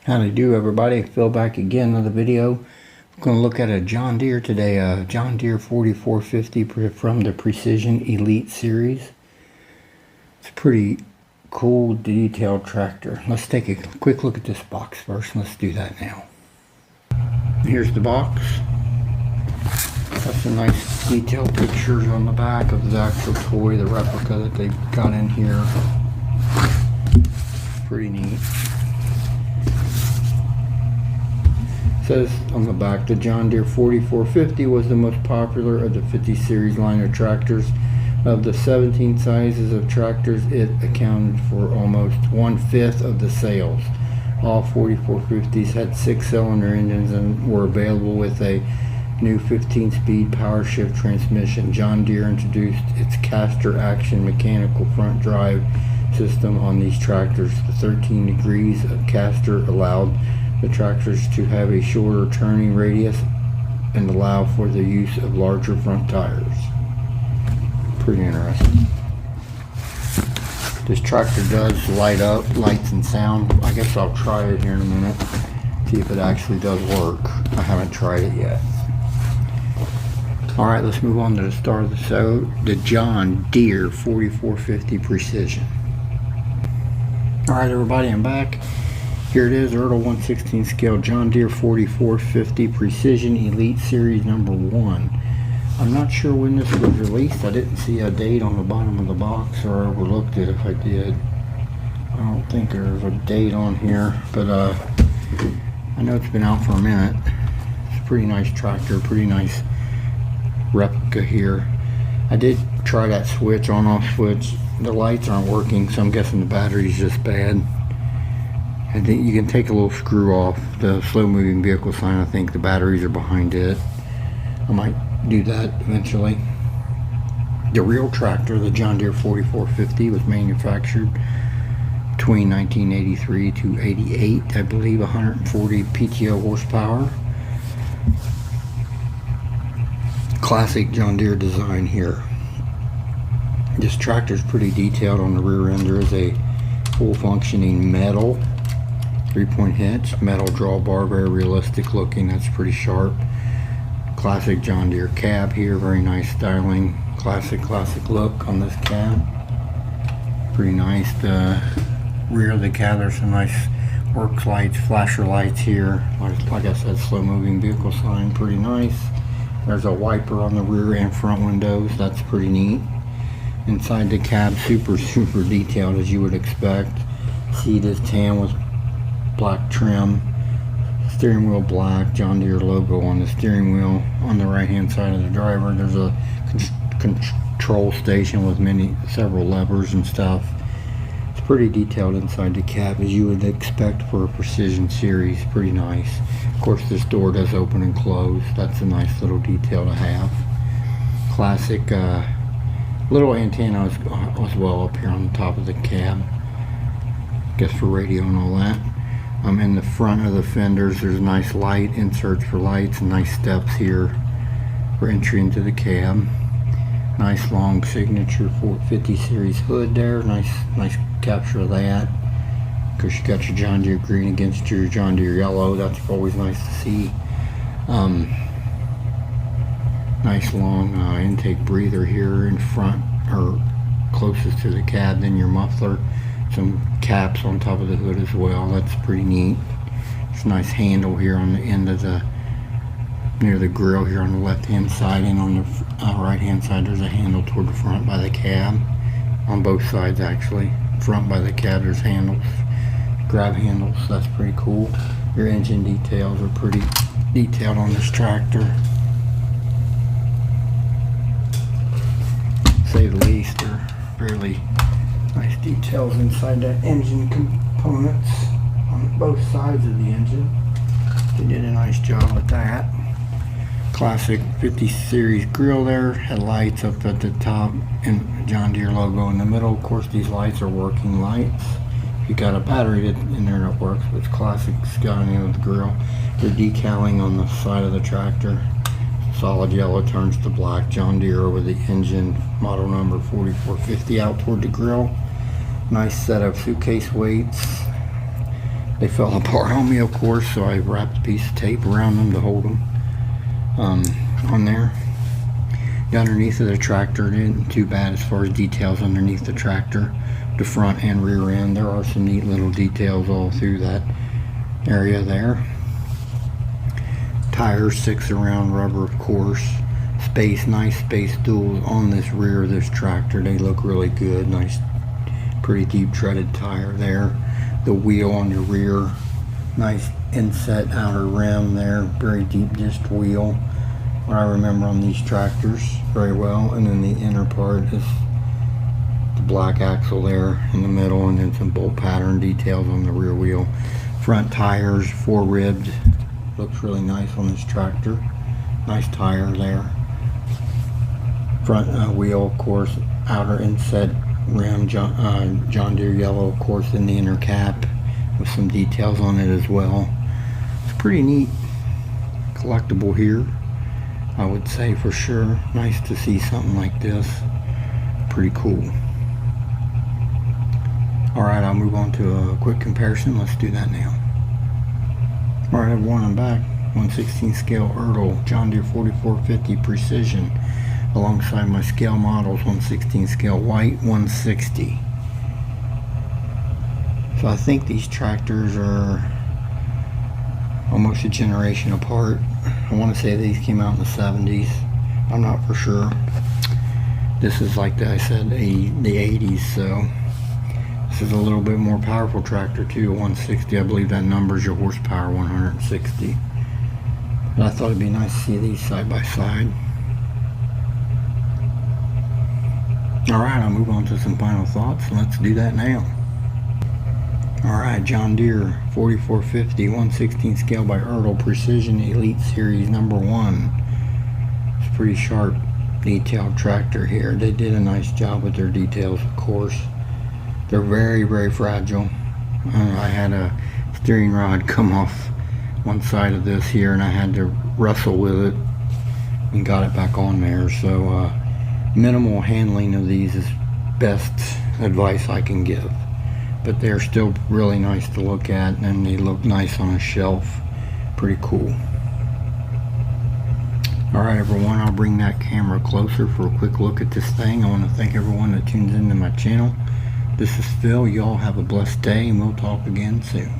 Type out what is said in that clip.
How do you do, everybody? Phil back again with another video. I'm going to look at a John Deere today, a John Deere 4450 from the Precision Elite series. It's a pretty cool detailed tractor. Let's take a quick look at this box first. Let's do that now. Here's the box. Got some nice detailed pictures on the back of the actual toy, the replica that they got in here. Pretty neat. It says on the back, the John Deere 4450 was the most popular of the 50 series line of tractors. Of the 17 sizes of tractors, it accounted for almost 1/5 of the sales. All 4450s had 6-cylinder engines and were available with a new 15-speed power shift transmission. John Deere introduced its caster action mechanical front drive system on these tractors. The 13 degrees of caster allowed the tractors to have a shorter turning radius and allow for the use of larger front tires. Pretty interesting. This tractor does light up, lights and sound. I guess I'll try it here in a minute, see if it actually does work. I haven't tried it yet. Alright, let's move on to the start of the show, the John Deere 4450 Precision. Alright everybody, I'm back. Here it is, Ertl 1/16 scale John Deere 4450 Precision Elite Series number 1. I'm not sure when this was released. I didn't see a date on the bottom of the box, or I overlooked it if I did. I don't think there's a date on here, but I know it's been out for a minute. It's a pretty nice tractor, pretty nice replica here. I did try that switch, on-off switch. The lights aren't working, so I'm guessing the battery's just bad. I think you can take a little screw off the slow moving vehicle sign. I think the batteries are behind it. I might do that eventually. The real tractor, the John Deere 4450, was manufactured between 1983 to 88, I believe. 140 PTO horsepower. Classic John Deere design here. This tractor is pretty detailed on the rear end. There is a full functioning metal 3-point hitch, metal drawbar, very realistic looking. That's pretty sharp. Classic John Deere cab here, very nice styling. Classic look on this cab. Pretty nice. The rear of the cab, there's some nice works lights, flasher lights here. Like I said, slow moving vehicle sign, pretty nice. There's a wiper on the rear and front windows. That's pretty neat. Inside the cab, super detailed as you would expect. Seat is tan with black trim. Steering wheel black, John Deere logo on the steering wheel. On the right hand side of the driver, there's a control station with several levers and stuff. It's pretty detailed inside the cab as you would expect for a Precision series. Pretty nice. Of course, this door does open and close. That's a nice little detail to have. Classic little antenna as well up here on the top of the cab. Guess for radio and all that. In the front of the fenders, there's a nice light inserts for lights and nice steps here for entry into the cab. Nice long signature 450 series hood there. Nice capture of that. Of course, you got your John Deere green against your John Deere yellow. That's always nice to see. Nice long intake breather here in front, or closest to the cab, then your muffler. Some caps on top of the hood as well. That's pretty neat. It's a nice handle here on the end of near the grill here on the left hand side, and on the right hand side there's a handle toward the front by the cab. On both sides actually. Front by the cab there's handles, grab handles. That's pretty cool. Your engine details are pretty detailed on this tractor, to say the least. They're fairly nice details inside that engine components on both sides of the engine. They did a nice job with that. Classic 50 series grille there. Headlights up at the top and John Deere logo in the middle. Of course, these lights are working lights. If you got a battery in there that works, but it's classic skyline with the grille. They're decaling on the side of the tractor. Solid yellow turns to black. John Deere over the engine. Model number 4450 out toward the grill. Nice set of suitcase weights. They fell apart on me, of course, so I wrapped a piece of tape around them to hold them on there. The underneath of the tractor, it isn't too bad as far as details underneath the tractor, the front and rear end. There are some neat little details all through that area there. Tires, 6 around rubber, of course. Space, nice space duals on this rear of this tractor. They look really good. Nice, pretty deep treaded tire there. The wheel on the rear, nice inset outer rim there, very deep disc wheel. What I remember on these tractors very well. And then the inner part is the black axle there in the middle, and then some bolt pattern details on the rear wheel. Front tires, 4 ribbed. Looks really nice on this tractor. Nice tire there. Front wheel, of course, outer inset rim, John Deere yellow, of course, in the inner cap with some details on it as well. It's pretty neat collectible here, I would say, for sure. Nice to see something like this. Pretty cool. Alright, I'll move on to a quick comparison. Let's do that now. Alright everyone, I'm back. 1/16 scale Ertl John Deere 4450 Precision alongside my scale models 1/16 scale white 160. So I think these tractors are almost a generation apart. I want to say these came out in the 70s. I'm not for sure. This is, like I said, the 80s, so this is a little bit more powerful tractor too. 160, I believe that numbers your horsepower, 160. But I thought it'd be nice to see these side by side. Alright, I'll move on to some final thoughts, and let's do that now. Alright, John Deere 4450 1/16 scale by Ertl Precision Elite Series number 1. It's a pretty sharp, detailed tractor here. They did a nice job with their details, of course. They're very, very fragile. I had a steering rod come off one side of this here, and I had to wrestle with it and got it back on there. So minimal handling of these is best advice I can give, but they're still really nice to look at, and they look nice on a shelf. Pretty cool. Alright everyone, I'll bring that camera closer for a quick look at this thing. I want to thank everyone that tunes into my channel. This is Phil. Y'all have a blessed day, and we'll talk again soon.